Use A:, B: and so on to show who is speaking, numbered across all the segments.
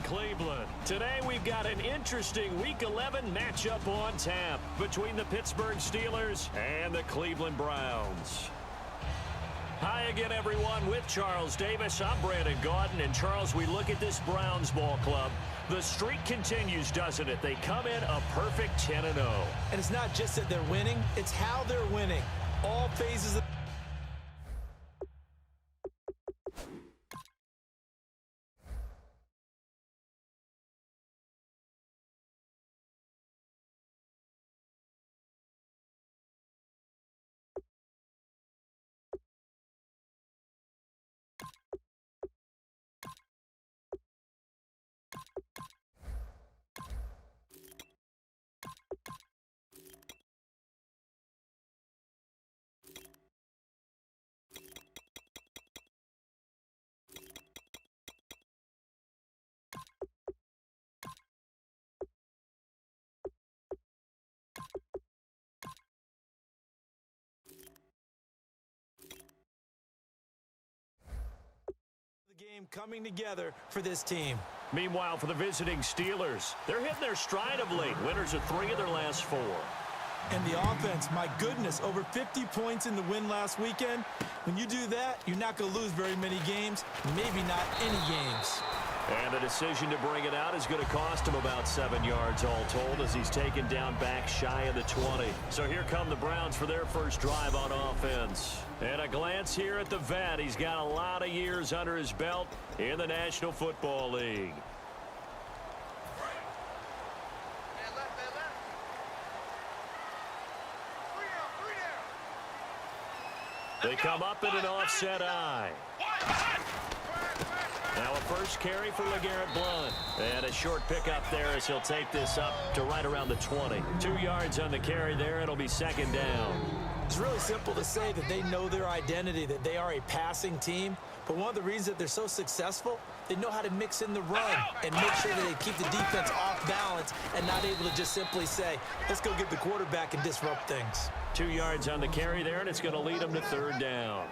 A: Cleveland. Today we've got an interesting Week 11 matchup on tap between the Pittsburgh Steelers and the Cleveland Browns. Hi again, everyone. With Charles Davis, I'm Brandon Gaudin. And Charles, we look at this Browns ball club. The streak continues, doesn't it? They come in a perfect 10-0.
B: And it's not just that they're winning, it's how they're winning. All phases of the game coming together for this team.
A: Meanwhile, for the visiting Steelers, they're hitting their stride of late. Winners of 3 of their last 4.
B: And the offense, my goodness, over 50 points in the win last weekend. When you do that, you're not going to lose very many games, maybe not any games.
A: And the decision to bring it out is going to cost him about 7 yards all told as he's taken down back shy of the 20. So here come the Browns for their first drive on offense. And a glance here at the vet. He's got a lot of years under his belt in the National Football League. They come up in an offset eye. Now a first carry for LeGarrette Blount. And a short pickup there as he'll take this up to right around the 20. 2 yards on the carry there. It'll be second down.
B: It's really simple to say that they know their identity, that they are a passing team. But one of the reasons that they're so successful, they know how to mix in the run and make sure that they keep the defense off balance and not able to just simply say, let's go get the quarterback and disrupt things.
A: 2 yards on the carry there, and it's going to lead them to third down.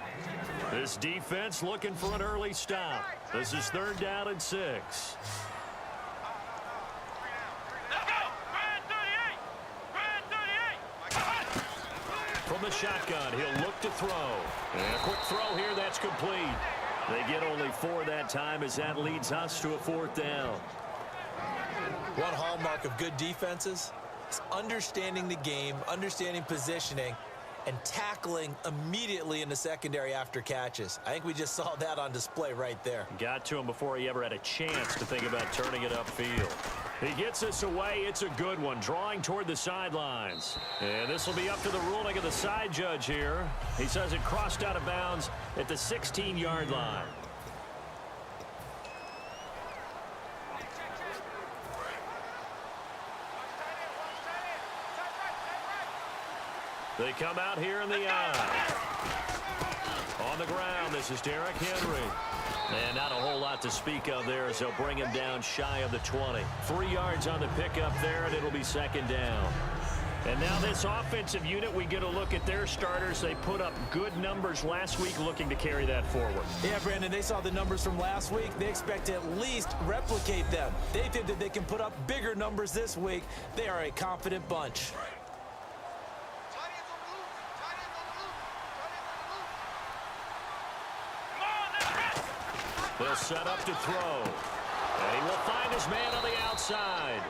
A: This defense looking for an early stop. This is 3rd down and 6. From the shotgun, he'll look to throw. And a quick throw here, that's complete. They get only 4 that time as that leads us to a 4th down.
B: One hallmark of good defenses is understanding the game, understanding positioning, and tackling immediately in the secondary after catches. I think we just saw that on display right there.
A: Got to him before he ever had a chance to think about turning it upfield. He gets this away. It's a good one, drawing toward the sidelines. And this will be up to the ruling of the side judge here. He says it crossed out of bounds at the 16-yard line. They come out here in the eye. On the ground, this is Derrick Henry. And not a whole lot to speak of there as they'll bring him down shy of the 20. 3 yards on the pickup there, and it'll be second down. And now this offensive unit, we get a look at their starters. They put up good numbers last week, looking to carry that forward.
B: Yeah, Brandon, they saw the numbers from last week. They expect to at least replicate them. They think that they can put up bigger numbers this week. They are a confident bunch.
A: They'll set up to throw. And he will find his man on the outside.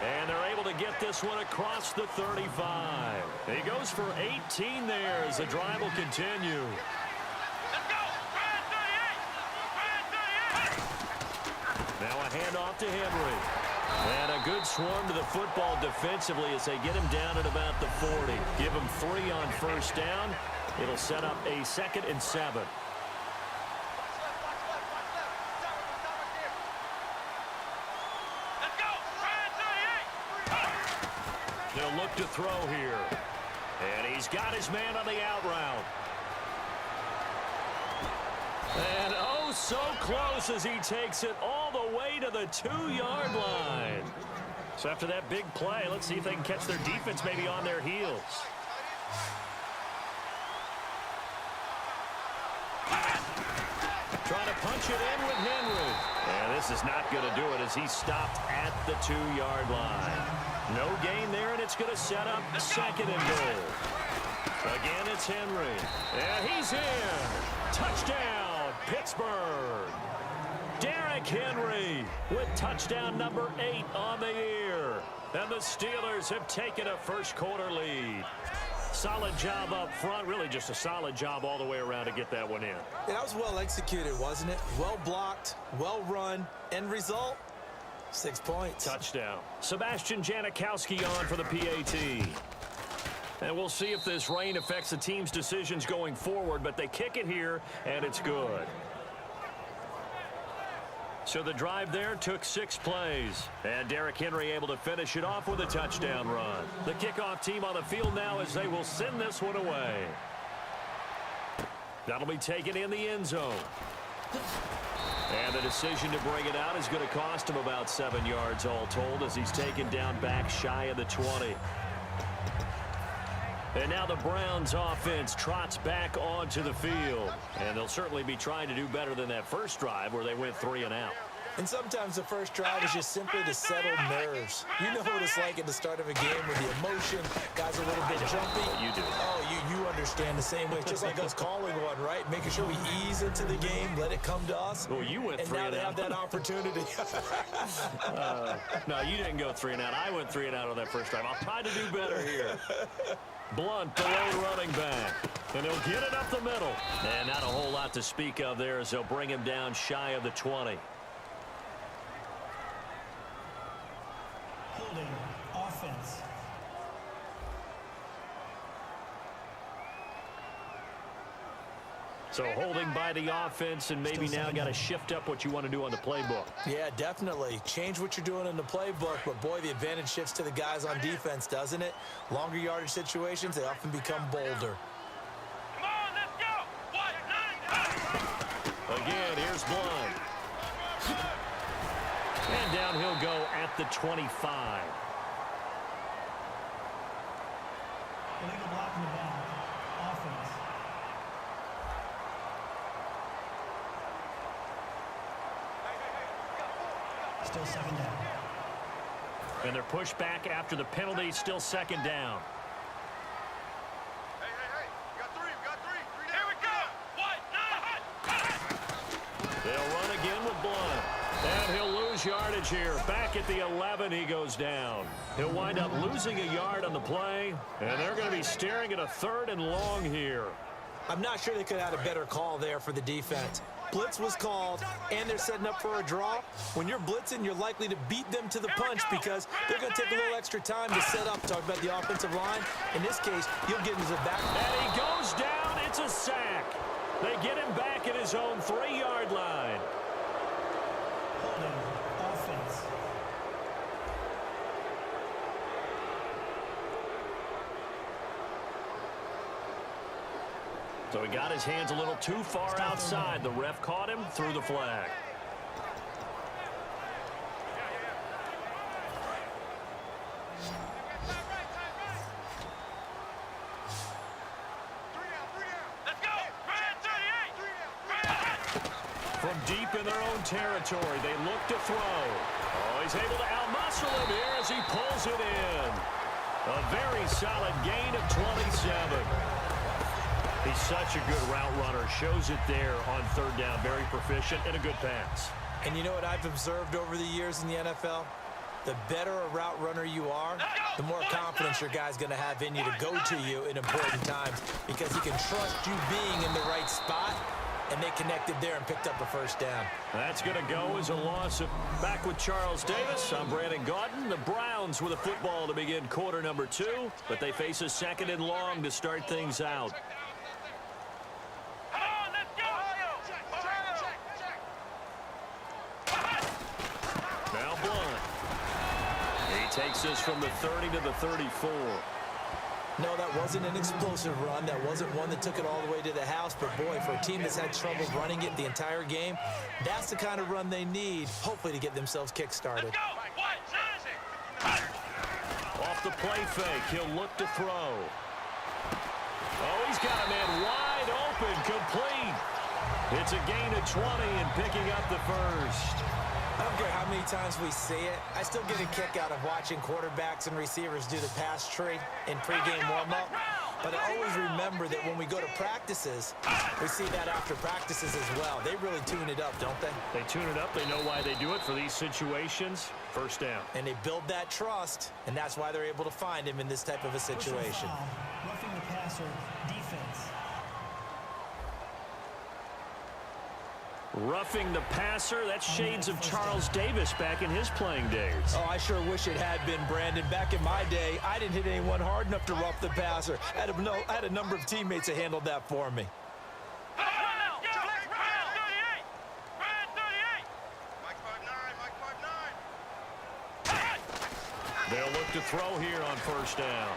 A: And they're able to get this one across the 35. He goes for 18 there as the drive will continue. Now a handoff to Henry. And a good swarm to the football defensively as they get him down at about the 40. Give him 3 on first down. It'll set up a 2nd and 7. They'll look to throw here. And he's got his man on the out route. And oh, so close as he takes it all the way to the 2-yard line. So after that big play, let's see if they can catch their defense maybe on their heels. Trying to punch it in with Henry. And this is not going to do it as he stopped at the 2-yard line. No gain there, and it's going to set up second and goal. Again, it's Henry. And he's in. Touchdown, Pittsburgh. Derrick Henry with touchdown number 8 on the year. And the Steelers have taken a first-quarter lead. Solid job up front. Really just a solid job all the way around to get that one in.
B: That was well executed, wasn't it? Well blocked, well run. End result, 6 points.
A: Touchdown. Sebastian Janikowski on for the PAT. And we'll see if this rain affects the team's decisions going forward, but they kick it here, and it's good. So the drive there took 6 plays. And Derrick Henry able to finish it off with a touchdown run. The kickoff team on the field now as they will send this one away. That'll be taken in the end zone. And the decision to bring it out is going to cost him about 7 yards all told as he's taken down back shy of the 20. And now the Browns offense trots back onto the field. And they'll certainly be trying to do better than that first drive where they went 3 and out.
B: And sometimes the first drive is just simply to settle nerves. You know what it's like at the start of a game with the emotion. Guys are a little bit jumpy.
A: You do.
B: Oh, you understand the same way. It's just like us calling one, right? Making sure we ease into the game, let it come to us.
A: Well, you went 3 and out.
B: And now they have that opportunity.
A: No, you didn't go 3 and out. I went 3 and out on that first drive. I'll try to do better here. Blunt, the lone running back. And he'll get it up the middle. And not a whole lot to speak of there as they'll bring him down shy of the 20.
C: Holding offense.
A: So holding by the offense, and maybe now got to shift up what you want to do on the playbook.
B: Yeah, definitely. Change what you're doing in the playbook, but boy, the advantage shifts to the guys on defense, doesn't it? Longer yardage situations, they often become bolder.
D: Come on, let's go.
A: Again, here's Blunt. And down he'll go at the 25.
C: Illegal block in the back. Offense. Still 2nd down.
A: And they're pushed back after the penalty, still 2nd down.
D: Hey, we got three. Here we go.
A: They'll run again with Blunt. And he'll lose yardage here. Back at the 11, he goes down. He'll wind up losing a yard on the play, and they're going to be staring at a 3rd and long here.
B: I'm not sure they could have had a better call there for the defense. Blitz was called, and they're setting up for a draw. When you're blitzing, you're likely to beat them to the punch because they're going to take a little extra time to set up. Talk about the offensive line. In this case, you'll get into the back.
A: And he goes down. It's a sack. They get him back at his own 3-yard line.
C: Holding offense.
A: So he got his hands a little too far outside. The ref caught him, threw the flag.
D: Let's go.
A: From deep in their own territory, they look to throw. Oh, he's able to outmuscle him here as he pulls it in. A very solid gain of 27. He's such a good route runner. Shows it there on 3rd down. Very proficient and a good pass.
B: And you know what I've observed over the years in the NFL? The better a route runner you are, the more confidence your guy's going to have in you to go to you in important times because he can trust you being in the right spot, and they connected there and picked up a 1st down.
A: That's going to go as a loss. Back with Charles Davis. I'm Brandon Gaudin. The Browns with a football to begin quarter number 2, but they face a 2nd and long to start things out. Now Blunt. He takes this from the 30 to the 34.
B: No, that wasn't an explosive run. That wasn't one that took it all the way to the house. But, boy, for a team that's had trouble running it the entire game, that's the kind of run they need, hopefully, to get themselves kick-started.
A: Off the play fake, he'll look to throw. Oh, he's got a man wide open, complete. It's a gain of 20 and picking up the first.
B: I don't care how many times we see it. I still get a kick out of watching quarterbacks and receivers do the pass tree in pregame warm-up. But I always remember that when we go to practices, we see that after practices as well. They really tune it up, don't they?
A: They tune it up. They know why they do it for these situations. First down.
B: And they build that trust, and that's why they're able to find him in this type of a situation.
C: Roughing the passer, defense.
A: Roughing the passer, that's shades of Charles Davis back in his playing days.
B: Oh, I sure wish it had been, Brandon. Back in my day, I didn't hit anyone hard enough to rough the passer. I had a number of teammates that handled that for me.
A: They'll look to throw here on first down.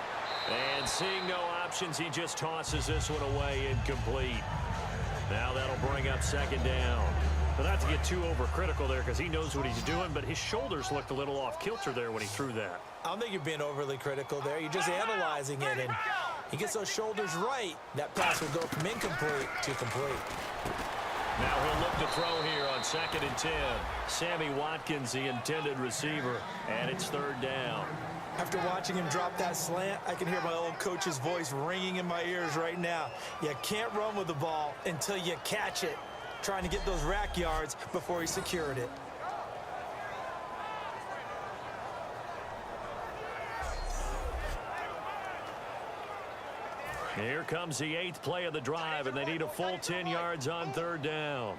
A: And seeing no options, he just tosses this one away, incomplete. Now that'll bring up second down. But not to get too overcritical there because he knows what he's doing, but his shoulders looked a little off kilter there when he threw that.
B: I don't think you're being overly critical there. You're just analyzing it, and he gets those shoulders right. That pass will go from incomplete to complete.
A: Now he'll look to throw here on 2nd and 10. Sammy Watkins, the intended receiver, and it's third down.
B: After watching him drop that slant, I can hear my old coach's voice ringing in my ears right now. You can't run with the ball until you catch it. Trying to get those rack yards before he secured it.
A: Here comes the 8th play of the drive, and they need a full 10 yards on third down.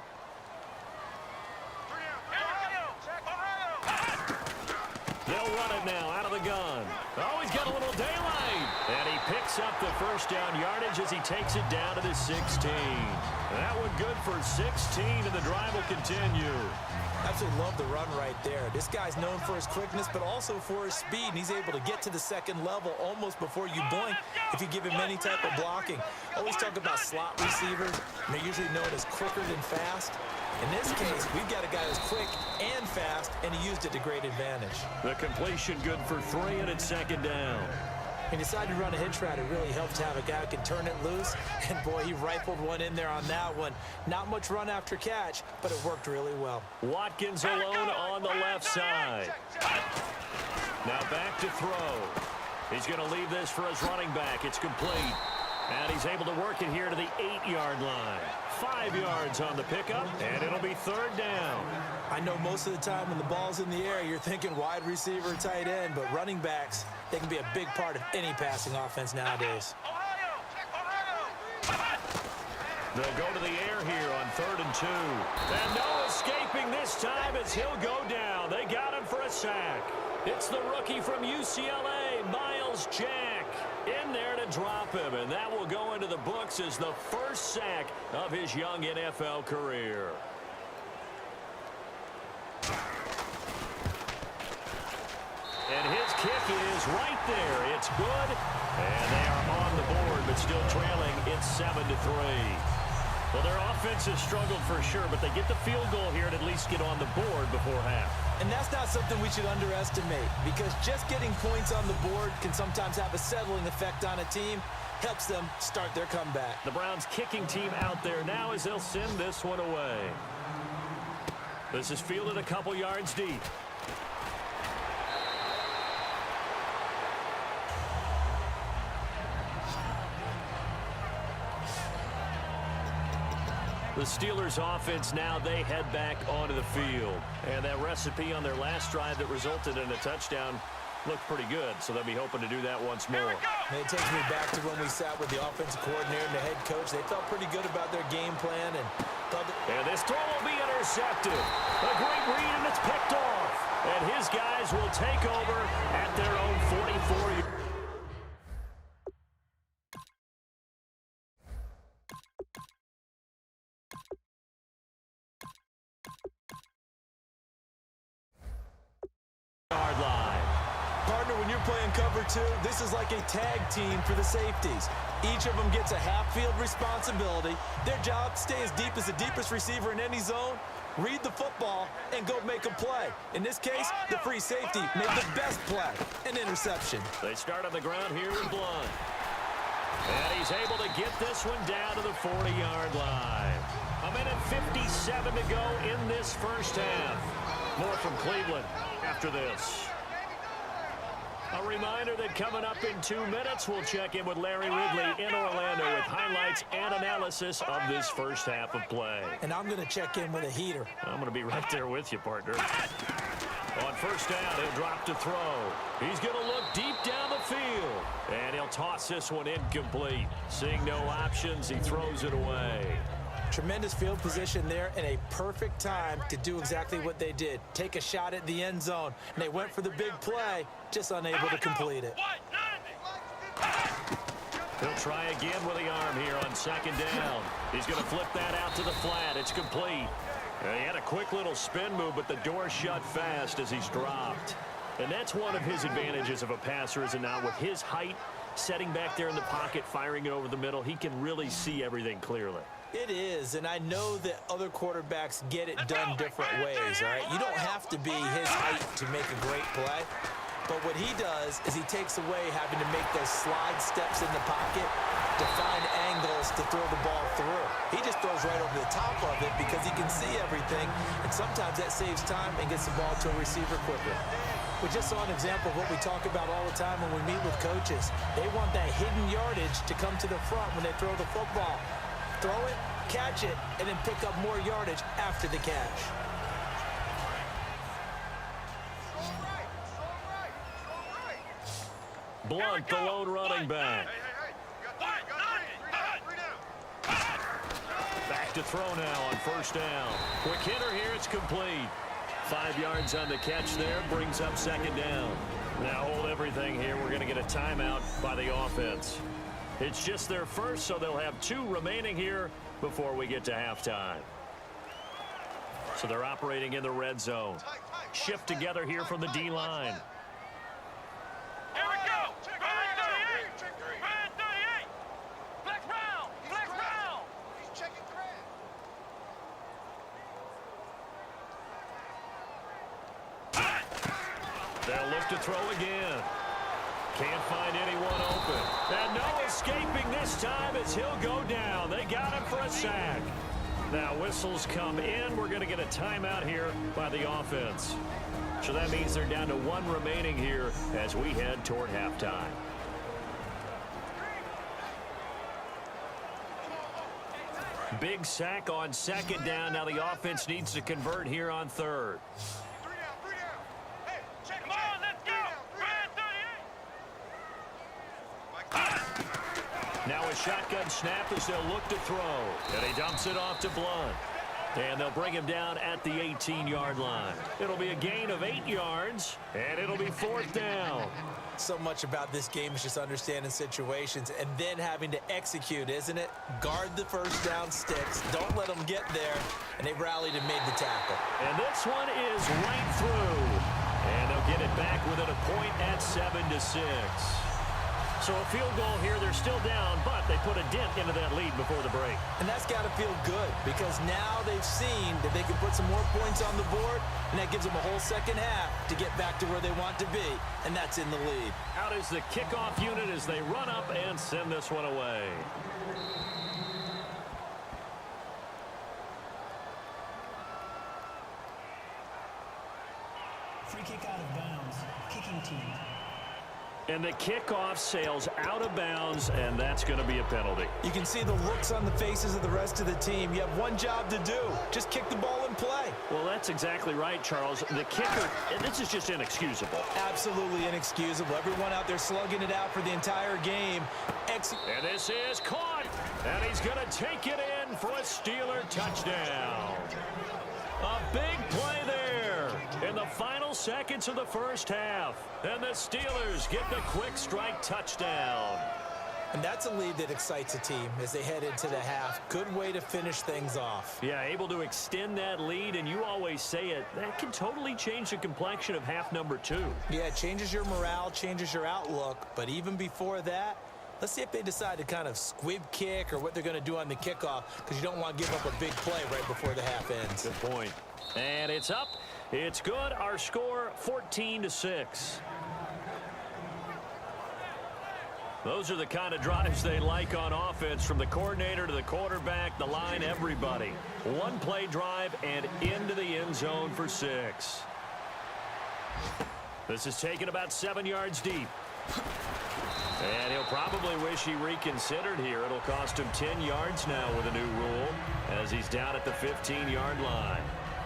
A: They'll run it now out of the gun. Oh, he's got a little daylight. And he picks up the first down yardage as he takes it down to the 16. That one good for 16, and the drive will continue.
B: Absolutely love the run right there. This guy's known for his quickness, but also for his speed, and he's able to get to the second level almost before you blink if you give him any type of blocking. Always talk about slot receivers, and they're usually known as quicker than fast. In this case, we've got a guy who's quick and fast, and he used it to great advantage.
A: The completion good for 3, and it's second down.
B: He decided to run a hitch route. It really helps to have a guy who can turn it loose. And, boy, he rifled one in there on that one. Not much run after catch, but it worked really well.
A: Watkins alone on the left side. Now back to throw. He's going to leave this for his running back. It's complete. And he's able to work it here to the 8-yard line. 5 yards on the pickup, and it'll be third down.
B: I know most of the time when the ball's in the air, you're thinking wide receiver, tight end, but running backs, they can be a big part of any passing offense nowadays.
A: They'll go to the air here on 3rd and 2. And no escaping this time as he'll go down. They got him for a sack. It's the rookie from UCLA, Miles Jack, in there to drop him. And that will go into the books as the first sack of his young NFL career. And his kick is right there. It's good. And they are on the board, but still trailing. It's 7-3. Well, their offense has struggled for sure, but they get the field goal here and at least get on the board before half.
B: And that's not something we should underestimate, because just getting points on the board can sometimes have a settling effect on a team. Helps them start their comeback.
A: The Browns kicking team out there now as they'll send this one away. This is fielded a couple yards deep. The Steelers offense now, they head back onto the field. And that recipe on their last drive that resulted in a touchdown looked pretty good, so they'll be hoping to do that once more.
B: And it takes me back to when we sat with the offensive coordinator and the head coach. They felt pretty good about their game plan.
A: And this throw will be intercepted. A great read, and it's picked off. And his guys will take over at their own 44. Yard line.
B: Partner, when you're playing cover two, this is like a tag team for the safeties. Each of them gets a half-field responsibility. Their job, stay as deep as the deepest receiver in any zone, read the football, and go make a play. In this case, the free safety made the best play, an interception.
A: They start on the ground here with Blunt. And he's able to get this one down to the 40-yard line. A minute 57 to go in this first half. More from Cleveland after this. A reminder that coming up in 2 minutes, we'll check in with Larry Ridley in Orlando with highlights and analysis of this first half of play.
B: And I'm going to check in with a heater.
A: I'm going to be right there with you, partner. On first down, he'll drop to throw. He's going to look deep down the field. And he'll toss this one incomplete. Seeing no options, he throws it away.
B: Tremendous field position there and a perfect time to do exactly what they did. Take a shot at the end zone. And they went for the big play, just unable to complete it.
A: He'll try again with the arm here on second down. He's going to flip that out to the flat. It's complete. He had a quick little spin move, but the door shut fast as he's dropped. And that's one of his advantages of a passer, is now with his height, setting back there in the pocket, firing it over the middle, he can really see everything clearly.
B: It is, and I know that other quarterbacks get it done different ways, all right? You don't have to be his height to make a great play, but what he does is he takes away having to make those slide steps in the pocket to find angles to throw the ball through. He just throws right over the top of it because he can see everything, and sometimes that saves time and gets the ball to a receiver quicker. We just saw an example of what we talk about all the time when we meet with coaches. They want that hidden yardage to come to the front when they throw the football. Throw it, catch it, and then pick up more yardage after the catch.
A: Blunt, the lone running back. Back to throw now on first down. Quick hitter here, it's complete. 5 yards on the catch there, brings up second down. Now hold everything here. We're going to get a timeout by the offense. It's just their first, so they'll have 2 remaining here before we get to halftime. So they're operating in the red zone. Shift together here from the D-line.
D: Here we go. Ryan 38. Ryan 38. Flex round. Flex round. He's checking Craig.
A: They'll look to throw again. Can't find anyone open. And no escaping this time as he'll go down. They got him for a sack. Now whistles come in. We're going to get a timeout here by the offense. So that means they're down to 1 remaining here as we head toward halftime. Big sack on second down. Now the offense needs to convert here on third.
D: 3 down. 3 down. Hey, check him on. Let's go. Ryan 38.
A: Now a shotgun snap as they'll look to throw. And he dumps it off to Blunt. And they'll bring him down at the 18-yard line. It'll be a gain of 8 yards, and it'll be 4th down.
B: So much about this game is just understanding situations and then having to execute, isn't it? Guard the first down sticks. Don't let them get there. And they rallied and made the tackle.
A: And this one is right through. And they'll get it back within a point at 7-6. So a field goal here. They're still down, but they put a dent into that lead before the break.
B: And that's got to feel good because now they've seen that they can put some more points on the board, and that gives them a whole second half to get back to where they want to be, and that's in the lead.
A: Out is the kickoff unit as they run up and send this one away.
C: Free kick out of bounds. Kicking team.
A: And the kickoff sails out of bounds, and that's going to be a penalty.
B: You can see the looks on the faces of the rest of the team. You have one job to do. Just kick the ball and play.
A: Well, that's exactly right, Charles. The kicker, this is just inexcusable.
B: Absolutely inexcusable. Everyone out there slugging it out for the entire game.
A: And this is caught. And he's going to take it in for a Steeler touchdown. A big play there in the final seconds of the first half. And the Steelers get the quick strike touchdown.
B: And that's a lead that excites a team as they head into the half. Good way to finish things off.
A: Yeah, able to extend that lead, and you always say it, that can totally change the complexion of half number 2.
B: Yeah, it changes your morale, changes your outlook. But even before that, let's see if they decide to kind of squib kick or what they're going to do on the kickoff, because you don't want to give up a big play right before the half ends.
A: Good point. And it's up. It's good. Our score, 14-6. Those are the kind of drives they like on offense, from the coordinator to the quarterback, the line, everybody. One play drive and into the end zone for 6. This is taken about 7 yards deep. And he'll probably wish he reconsidered here. It'll cost him 10 yards now with a new rule as he's down at the 15-yard line.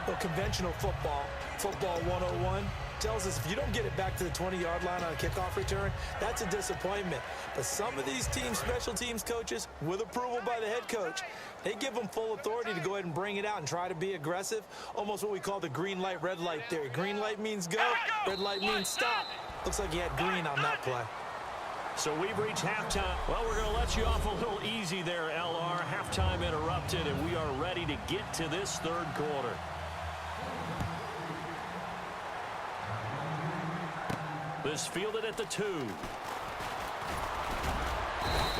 B: Well, conventional football 101, tells us if you don't get it back to the 20-yard line on a kickoff return, that's a disappointment. But some of these special teams coaches, with approval by the head coach, they give them full authority to go ahead and bring it out and try to be aggressive, almost what we call the green light, red light theory. Green light means go, red light means stop. Looks like he had green on that play.
A: So we've reached halftime. Well, we're going to let you off a little easy there, LR. Halftime interrupted, and we are ready to get to this third quarter. This fielded at the 2.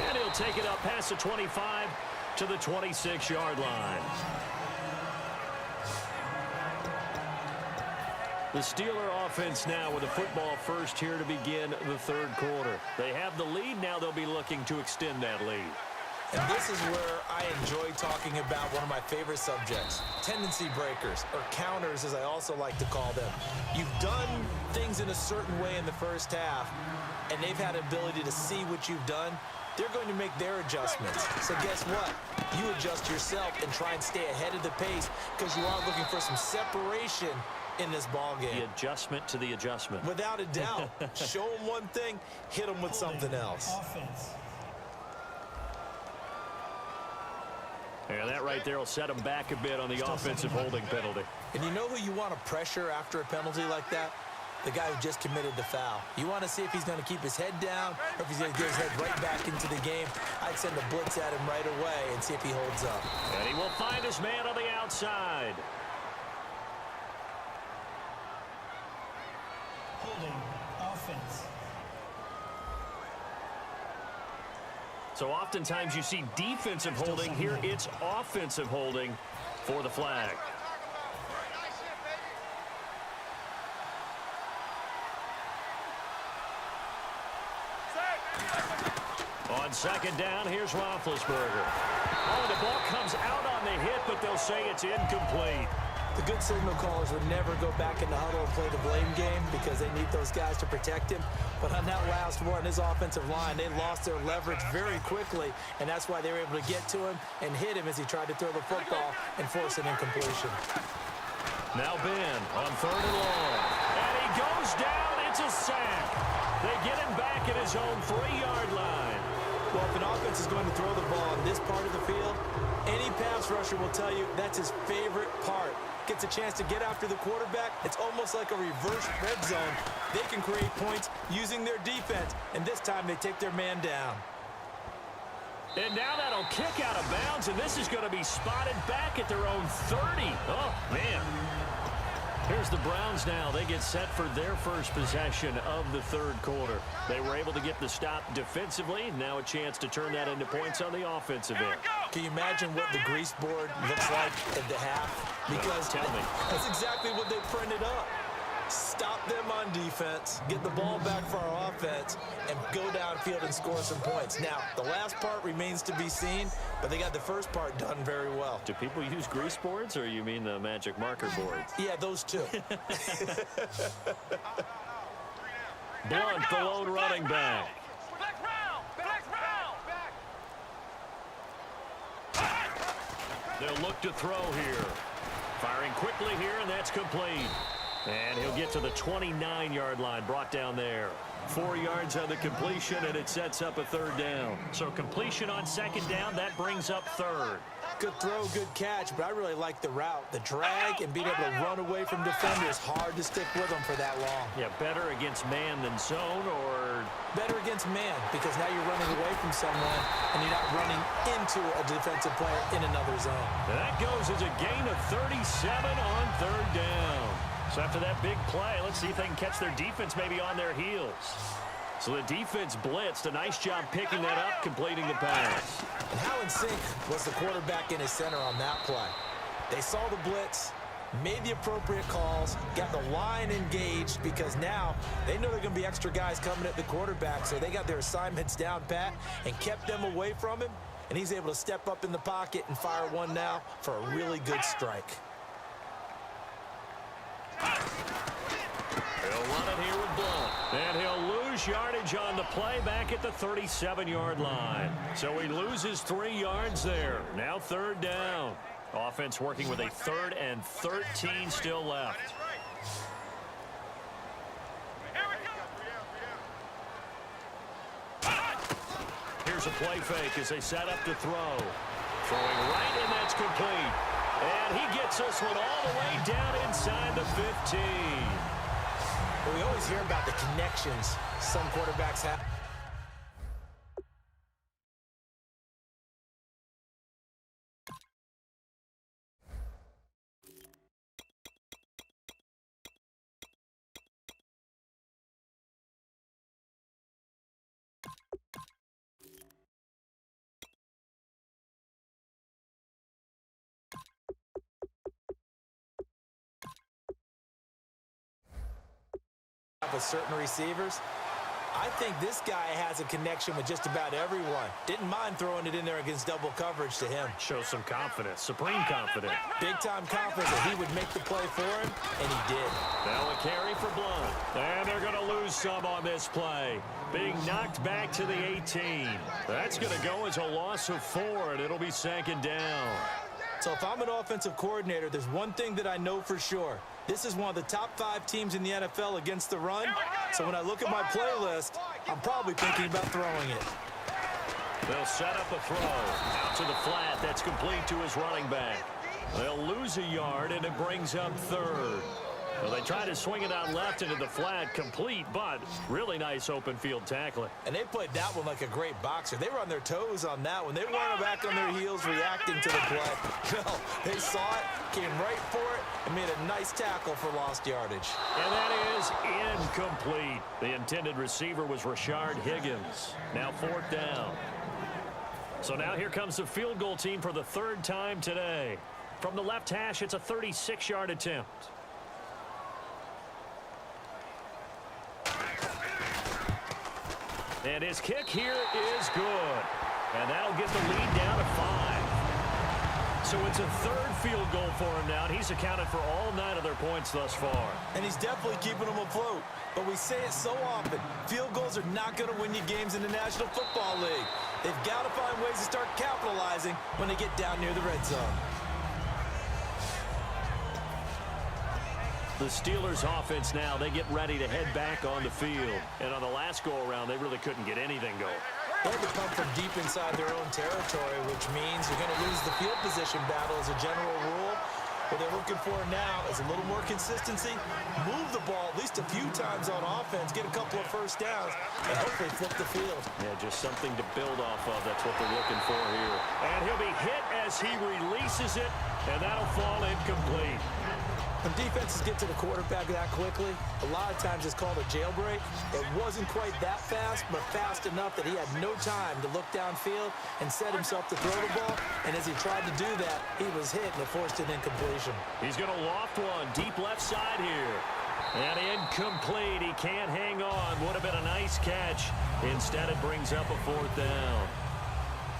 A: And he'll take it up past the 25 to the 26-yard line. The Steeler offense now with the football first here to begin the third quarter. They have the lead. Now they'll be looking to extend that lead.
B: And this is where I enjoy talking about one of my favorite subjects, tendency breakers, or counters as I also like to call them. You've done things in a certain way in the first half, and they've had ability to see what you've done. They're going to make their adjustments. So guess what? You adjust yourself and try and stay ahead of the pace because you are looking for some separation in this ball game.
A: The adjustment to the adjustment.
B: Without a doubt. Show them one thing, hit them with something else.
C: Offense.
A: And that right there will set them back a bit on the offensive holding penalty.
B: And you know who you want to pressure after a penalty like that? The guy who just committed the foul. You want to see if he's going to keep his head down or if he's going to get his head right back into the game. I'd send a blitz at him right away and see if he holds up.
A: And he will find his man on the outside.
C: Holding. Offense.
A: So oftentimes you see defensive holding. Here it's offensive holding for the flag. On second down, here's Roethlisberger. Oh, the ball comes out on the hit, but they'll say it's incomplete.
B: The good signal callers would never go back in the huddle and play the blame game because they need those guys to protect him. But on that last one, his offensive line, they lost their leverage very quickly, and that's why they were able to get to him and hit him as he tried to throw the football and force an incompletion.
A: Now Ben on 3rd and long. And he goes down. It's a sack. They get him back at his own 3-yard line.
B: Well, if an offense is going to throw the ball on this part of the field, any pass rusher will tell you that's his favorite part. Gets a chance to get after the quarterback. It's almost like a reverse red zone. They can create points using their defense, and this time they take their man down.
A: And now that'll kick out of bounds, and this is going to be spotted back at their own 30. Oh, man. Here's the Browns now. They get set for their first possession of the third quarter. They were able to get the stop defensively. Now a chance to turn that into points on the offensive end.
B: Can you imagine what the grease board looks like at the half? Because
A: tell me.
B: That's exactly what they printed up. Stop them on defense, get the ball back for our offense, and go downfield and score some points. Now, the last part remains to be seen, but they got the first part done very well.
A: Do people use grease boards, or you mean the magic marker boards?
B: Yeah, those two.
A: Blunt, the lone running back. They'll look to throw here. Firing quickly here, and that's complete. And he'll get to the 29-yard line, brought down there. 4 yards on the completion, and it sets up a 3rd down. So completion on 2nd down, that brings up 3rd.
B: Good throw, good catch, but I really like the route. The drag and being able to run away from defenders, hard to stick with them for that long.
A: Yeah, better against man than zone, or?
B: Better against man, because now you're running away from someone, and you're not running into a defensive player in another zone.
A: And that goes as a gain of 37 on 3rd down. So after that big play, let's see if they can catch their defense maybe on their heels. So the defense blitzed. A nice job picking that up, completing the pass.
B: And how in sync was the quarterback in his center on that play? They saw the blitz, made the appropriate calls, got the line engaged because now they know there are going to be extra guys coming at the quarterback, so they got their assignments down pat and kept them away from him, and he's able to step up in the pocket and fire one now for a really good strike.
A: He'll run it here with Blunt. And he'll lose yardage on the play back at the 37-yard line. So he loses 3 yards there. Now 3rd down. Offense working with a 3rd and 13 still left. Here's a play fake as they set up to throw. Throwing right, and that's complete. And he gets this one all the way down inside the 15.
B: Well, we always hear about the connections some quarterbacks have. With certain receivers, I think this guy has a connection with just about everyone. Didn't mind throwing it in there against double coverage to him.
A: Shows some confidence, supreme confidence.
B: Big-time confidence that he would make the play for him, and he did.
A: Now a carry for Blunt. And they're going to lose some on this play. Being knocked back to the 18. That's going to go as a loss of 4, and it'll be 2nd down.
B: So if I'm an offensive coordinator, there's one thing that I know for sure. This is one of the top 5 teams in the NFL against the run. So when I look at my playlist, I'm probably thinking about throwing it.
A: They'll set up a throw. Out to the flat. That's complete to his running back. They'll lose a yard, and it brings up 3rd. Well, they try to swing it out left into the flat, complete, but really nice open field tackling.
B: And they played that one like a great boxer. They were on their toes on that one. They weren't back on their heels reacting to the play. No, they saw it, came right for it, and made a nice tackle for lost yardage.
A: And that is incomplete. The intended receiver was Rashard Higgins. Now 4th down. So now here comes the field goal team for the 3rd time today. From the left hash, it's a 36-yard attempt. And his kick here is good. And that'll get the lead down to 5. So it's a 3rd field goal for him now. And he's accounted for all 9 of their points thus far.
B: And he's definitely keeping them afloat. But we say it so often. Field goals are not going to win you games in the National Football League. They've got to find ways to start capitalizing when they get down near the red zone.
A: The Steelers offense now, they get ready to head back on the field. And on the last go-around, they really couldn't get anything going.
B: They had to come from deep inside their own territory, which means you're going to lose the field position battle as a general rule. What they're looking for now is a little more consistency, move the ball at least a few times on offense, get a couple of first downs, and hopefully flip the field.
A: Yeah, just something to build off of. That's what they're looking for here. And he'll be hit as he releases it, and that'll fall incomplete.
B: When defenses get to the quarterback that quickly, a lot of times it's called a jailbreak. It wasn't quite that fast, but fast enough that he had no time to look downfield and set himself to throw the ball. And as he tried to do that, he was hit and it forced an incompletion.
A: He's going to loft one deep left side here. And incomplete. He can't hang on. Would have been a nice catch. Instead, it brings up a 4th down.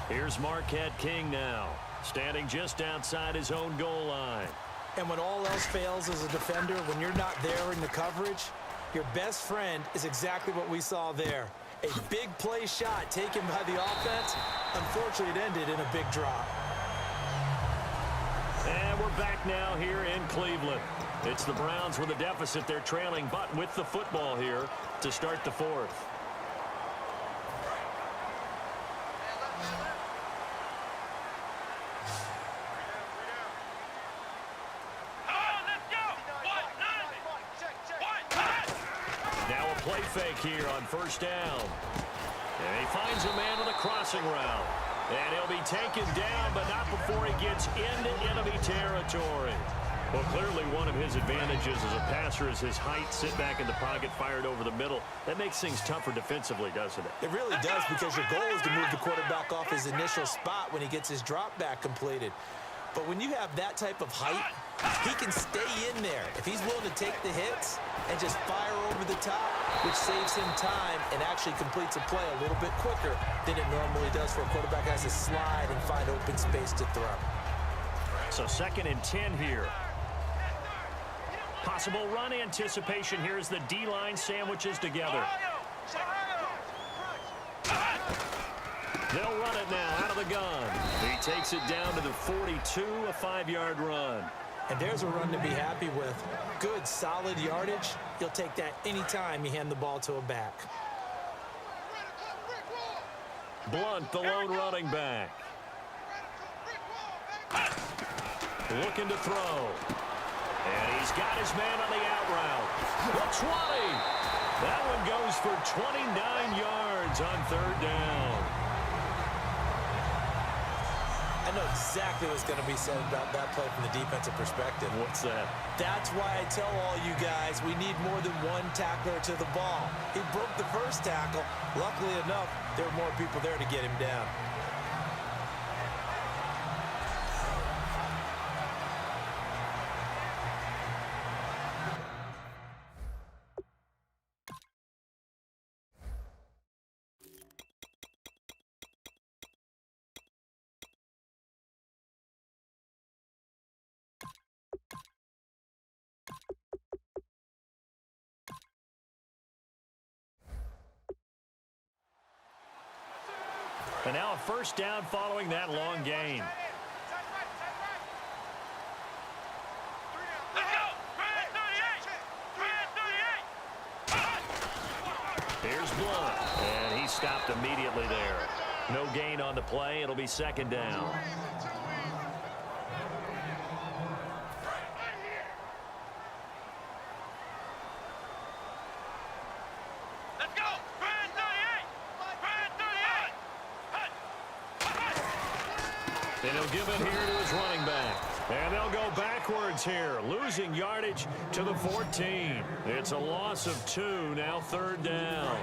A: Here's Marquette King now, standing just outside his own goal line.
B: And when all else fails as a defender, when you're not there in the coverage, your best friend is exactly what we saw there. A big play shot taken by the offense. Unfortunately, it ended in a big drop.
A: And we're back now here in Cleveland. It's the Browns with a deficit. They're trailing, but with the football here to start the 4th. Play fake here on 1st down. And he finds a man with a crossing route. And he'll be taken down, but not before he gets into enemy territory. Well, clearly one of his advantages as a passer is his height. Sit back in the pocket, fired over the middle. That makes things tougher defensively, doesn't it?
B: It really does, because your goal is to move the quarterback off his initial spot when he gets his drop back completed. But when you have that type of height He can stay in there if he's willing to take the hits and just fire over the top, which saves him time and actually completes a play a little bit quicker than it normally does for a quarterback who has to slide and find open space to throw.
A: So 2nd and 10 here. Possible run anticipation here as the D-line sandwiches together. They'll run it now out of the gun. He takes it down to the 42, a 5-yard run.
B: And there's a run to be happy with. Good, solid yardage. You'll take that anytime you hand the ball to a back.
A: Blunt, the lone running back. Looking to throw. And he's got his man on the out route. The 20. That one goes for 29 yards on 3rd down.
B: I know exactly what's going to be said about that play from the defensive perspective.
A: What's that?
B: That's why I tell all you guys we need more than one tackler to the ball. He broke the first tackle. Luckily enough, there were more people there to get him down.
A: And now a 1st down following that long gain.
D: Let's go! 38!
A: Here's Blunt. And he stopped immediately there. No gain on the play. It'll be 2nd down.
D: Let's go! 38!
A: And he'll give it here to his running back. And they'll go backwards here, losing yardage to the 14. It's a loss of 2, now 3rd down.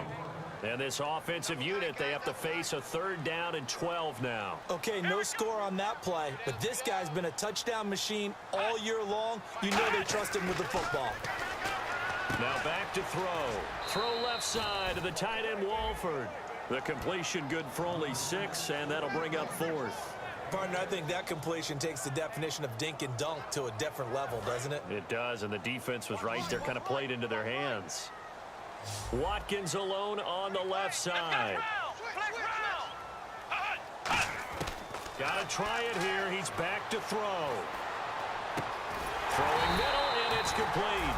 A: And this offensive unit, they have to face a 3rd down and 12 now.
B: Okay, no score on that play, but this guy's been a touchdown machine all year long. You know they trust him with the football.
A: Now back to throw. Throw left side to the tight end, Walford. The completion good for only 6, and that'll bring up 4th.
B: Partner, I think that completion takes the definition of dink and dunk to a different level, doesn't it?
A: It does, and the defense was right there, kind of played into their hands. Watkins alone on the left side. Got to try it here. He's back to throw. Throwing middle, and it's complete.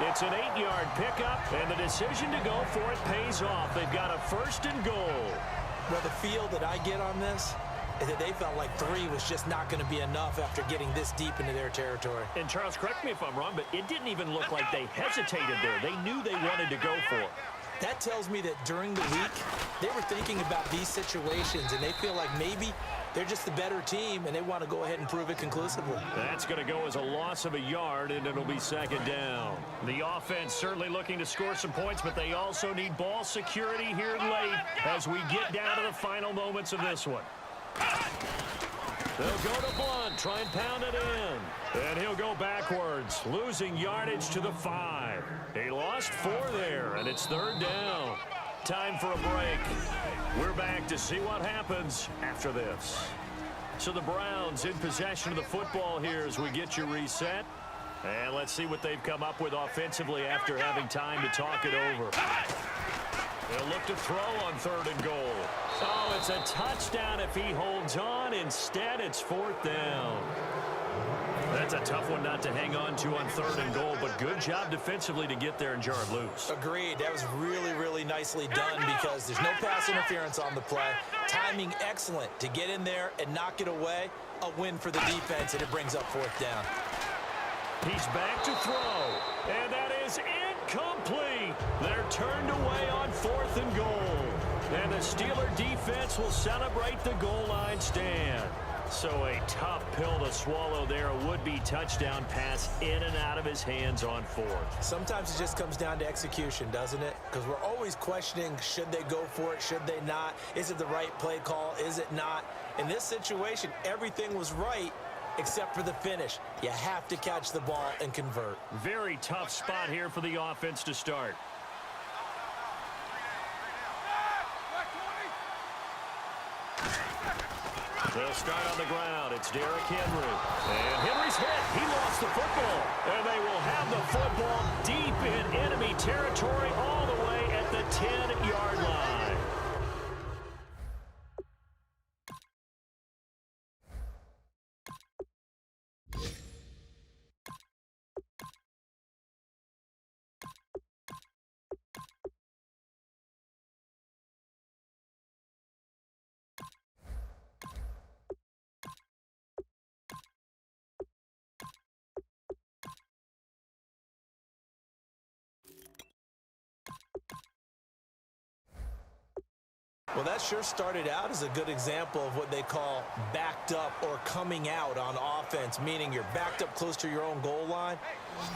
A: It's an 8-yard pickup, and the decision to go for it pays off. They've got a 1st and goal.
B: Well, the feel that I get on this is that they felt like 3 was just not going to be enough after getting this deep into their territory.
A: And Charles, correct me if I'm wrong, but it didn't even look like they hesitated there. They knew they wanted to go for it.
B: That tells me that during the week, they were thinking about these situations, and they feel like maybe they're just the better team, and they want to go ahead and prove it conclusively.
A: That's going to go as a loss of a yard, and it'll be 2nd down. The offense certainly looking to score some points, but they also need ball security here late as we get down to the final moments of this one. They'll go to Blunt, try and pound it in. And he'll go backwards, losing yardage to the 5. He lost 4 there, and it's 3rd down. Time for a break. We're back to see what happens after this. So the Browns in possession of the football here as we get you reset. And let's see what they've come up with offensively after having time to talk it over. They'll look to throw on 3rd and goal. Oh, it's a touchdown if he holds on. Instead, it's 4th down. That's a tough one not to hang on to on 3rd and goal, but good job defensively to get there and jar it loose.
B: Agreed. That was really, really nicely done because there's no pass interference on the play. Timing excellent to get in there and knock it away. A win for the defense, and it brings up 4th down.
A: He's back to throw, and that is incomplete. They're turned away on 4th and goal. And the Steeler defense will celebrate the goal line stand. So a tough pill to swallow there. A would-be touchdown pass in and out of his hands on 4th.
B: Sometimes it just comes down to execution, doesn't it? Because we're always questioning, should they go for it, should they not? Is it the right play call, is it not? In this situation, everything was right, except for the finish. You have to catch the ball and convert.
A: Very tough spot here for the offense to start. They'll start on the ground. It's Derrick Henry. And Henry's hit. He lost the football. And they will have the football deep in enemy territory all the way at the 10-yard line.
B: Well, that sure started out as a good example of what they call backed up or coming out on offense, meaning you're backed up close to your own goal line.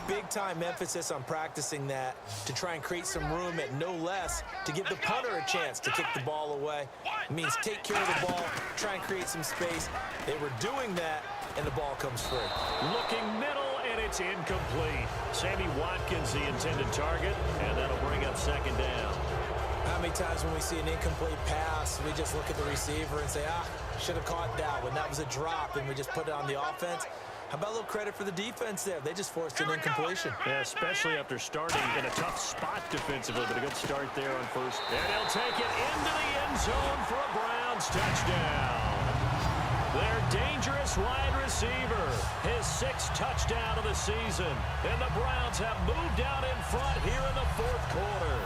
B: Big-time emphasis on practicing that to try and create some room at no less to give the punter a chance to kick the ball away. It means take care of the ball, try and create some space. They were doing that, and the ball comes free.
A: Looking middle, and it's incomplete. Sammy Watkins, the intended target, and that'll bring up second down.
B: How many times when we see an incomplete pass, we just look at the receiver and say, should have caught that one. That was a drop, and we just put it on the offense. How about a little credit for the defense there? They just forced an incompletion.
A: Yeah, especially after starting in a tough spot defensively, but a good start there on first. And he'll take it into the end zone for a Browns touchdown. Their dangerous wide receiver, his 6th touchdown of the season. And the Browns have moved out in front here in the 4th quarter.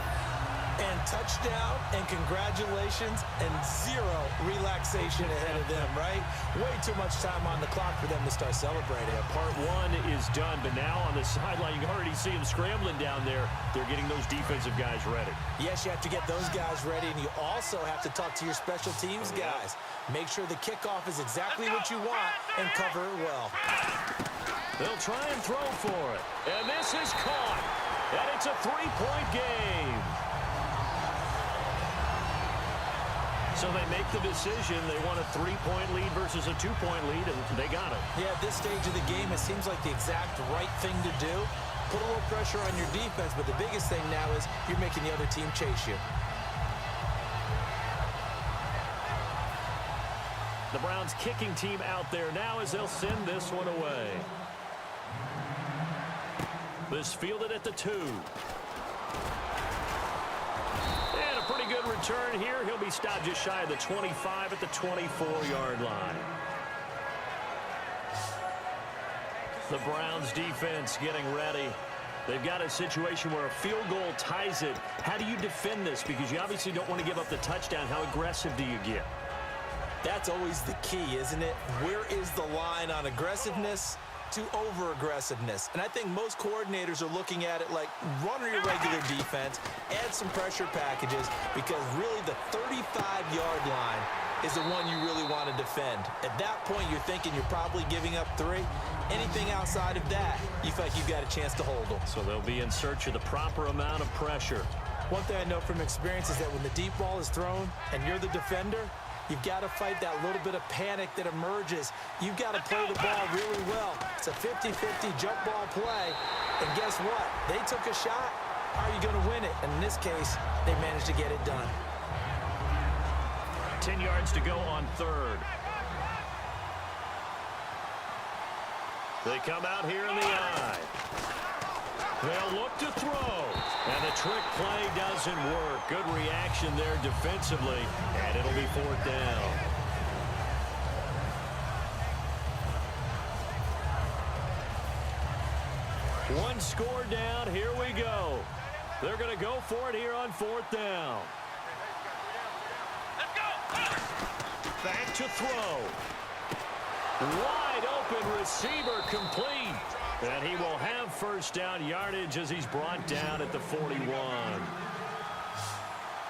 B: And touchdown, and congratulations, and zero relaxation ahead of them, right? Way too much time on the clock for them to start celebrating.
A: Part 1 is done, but now on the sideline, you can already see them scrambling down there. They're getting those defensive guys ready.
B: Yes, you have to get those guys ready, and you also have to talk to your special teams guys. Make sure the kickoff is exactly what you want and cover it well.
A: They'll try and throw for it. And this is caught. And it's a 3-point game. So they make the decision. They want a 3-point lead versus a 2-point lead, and they got it.
B: Yeah, at this stage of the game, it seems like the exact right thing to do. Put a little pressure on your defense, but the biggest thing now is you're making the other team chase you.
A: The Browns kicking team out there now as they'll send this one away. This fielded at the 2. And a pretty good return here. He'll be stopped just shy of the 25 at the 24-yard line. The Browns defense getting ready. They've got a situation where a field goal ties it. How do you defend this? Because you obviously don't want to give up the touchdown. How aggressive do you get?
B: That's always the key, isn't it? Where is the line on aggressiveness to over-aggressiveness? And I think most coordinators are looking at it like run your regular defense, add some pressure packages, because really the 35-yard line is the one you really want to defend. At that point, you're thinking you're probably giving up 3. Anything outside of that, you feel like you've got a chance to hold them.
A: So they'll be in search of the proper amount of pressure.
B: One thing I know from experience is that when the deep ball is thrown and you're the defender, you've got to fight that little bit of panic that emerges. You've got to play the ball really well. It's a 50-50 jump ball play. And guess what? They took a shot. How are you going to win it? And in this case, they managed to get it done.
A: 10 yards to go on 3rd. They come out here in the I. They'll look to throw. And the trick play doesn't work. Good reaction there defensively. And it'll be 4th down. One score down. Here we go. They're going to go for it here on 4th down.
D: Let's go.
A: Back to throw. Wide open receiver complete. And he will have first down yardage as he's brought down at the 41.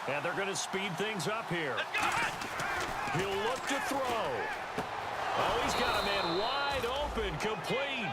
A: And they're going to speed things up here. He'll look to throw. Oh, he's got a man wide open, complete.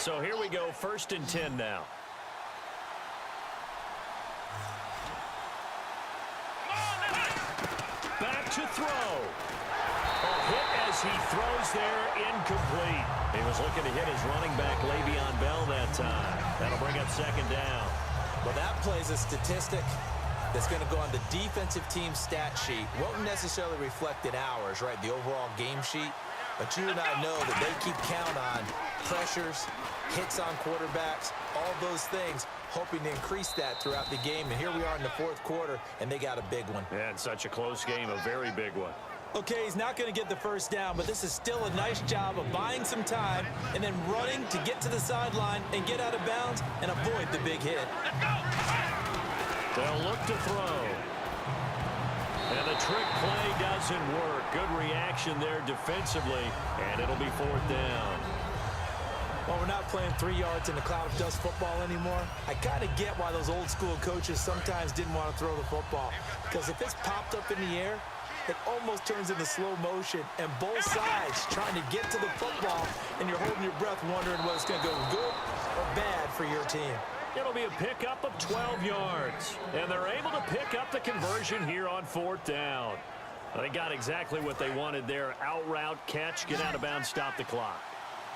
A: So here we go, 1st and 10 now. Back to throw. A hit as he throws there, incomplete. He was looking to hit his running back, Le'Veon Bell, that time. That'll bring up 2nd down.
B: Well, that plays a statistic that's going to go on the defensive team stat sheet. Won't necessarily reflect in ours, right, the overall game sheet. But you and I know that they keep count on pressures, hits on quarterbacks, all those things, hoping to increase that throughout the game. And here we are in the 4th quarter, and they got a big one.
A: And such a close game, a very big one.
B: Okay, he's not going to get the 1st down, but this is still a nice job of buying some time and then running to get to the sideline and get out of bounds and avoid the big hit.
A: They'll look to throw. And the trick play doesn't work. Good reaction there defensively, and it'll be 4th down.
B: Well, we're not playing 3 yards in the cloud of dust football anymore. I kind of get why those old school coaches sometimes didn't want to throw the football, because if it's popped up in the air, it almost turns into slow motion, and both sides trying to get to the football, and you're holding your breath wondering whether it's going to go good or bad for your team.
A: It'll be a pickup of 12 yards, and they're able to pick up the conversion here on 4th down. They got exactly what they wanted there. Out route, catch, get out of bounds, stop the clock.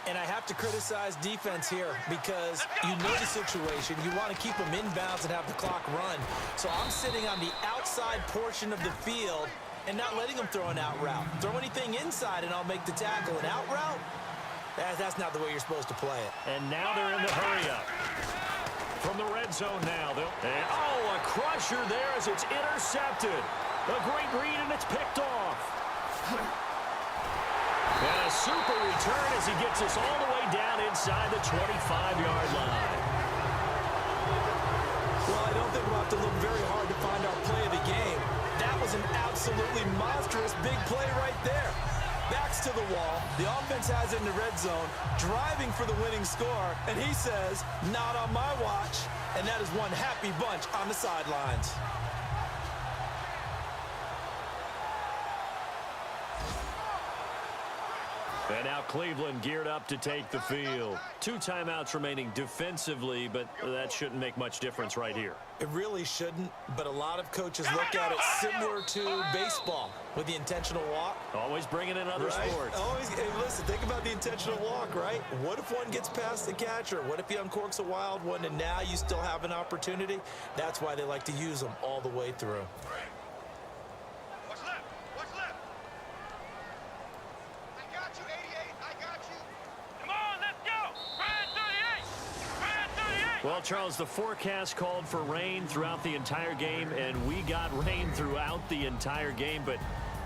B: And I have to criticize defense here because you know the situation. You want to keep them inbounds and have the clock run. So I'm sitting on the outside portion of the field and not letting them throw an out route. Throw anything inside and I'll make the tackle. An out route? That's not the way you're supposed to play it.
A: And now they're in the hurry-up. From the red zone now. A crusher there as it's intercepted. A great read, and it's picked off. And a super return as he gets us all the way down inside the 25-yard line.
B: Well, I don't think we'll have to look very hard to find our play of the game. That was an absolutely monstrous big play right there. Backs to the wall. The offense has it in the red zone, driving for the winning score, and he says, not on my watch. And that is one happy bunch on the sidelines.
A: And now Cleveland geared up to take the field. 2 timeouts remaining defensively, but that shouldn't make much difference right here.
B: It really shouldn't, but a lot of coaches look at it similar to baseball with the intentional walk.
A: Always bringing in other sports.
B: Always. Hey, listen, think about the intentional walk, right? What if one gets past the catcher? What if he uncorks a wild one and now you still have an opportunity? That's why they like to use them all the way through.
D: What's left? What's left? I got you, 88. I got you. Come on, let's go. Red 38. Red 38.
A: Well, Charles, the forecast called for rain throughout the entire game, and we got rain throughout the entire game. But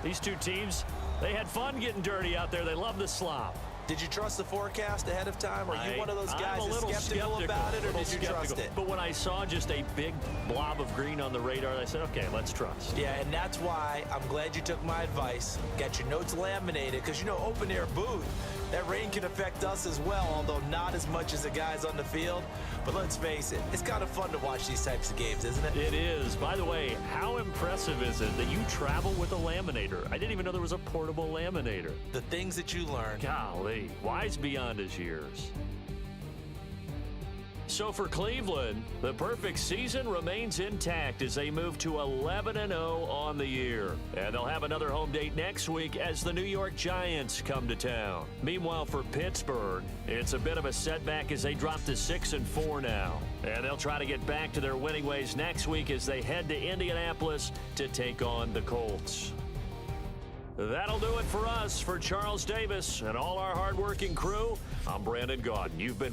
A: these two teams, they had fun getting dirty out there. They love the slop.
B: Did you trust the forecast ahead of time? Are you one of those guys that's skeptical about it, or did you trust it?
A: But when I saw just a big blob of green on the radar, I said, okay, let's trust.
B: Yeah, and that's why I'm glad you took my advice. Got your notes laminated, because, you know, open-air booth, that rain can affect us as well, although not as much as the guys on the field. But let's face it, it's kind of fun to watch these types of games, isn't it?
A: It is. By the way, how impressive is it that you travel with a laminator? I didn't even know there was a portable laminator.
B: The things that you learn.
A: Golly, wise beyond his years. So for Cleveland, the perfect season remains intact as they move to 11-0 on the year. And they'll have another home date next week as the New York Giants come to town. Meanwhile, for Pittsburgh, it's a bit of a setback as they drop to 6-4 now. And they'll try to get back to their winning ways next week as they head to Indianapolis to take on the Colts. That'll do it for us. For Charles Davis and all our hardworking crew, I'm Brandon Gaudin. You've been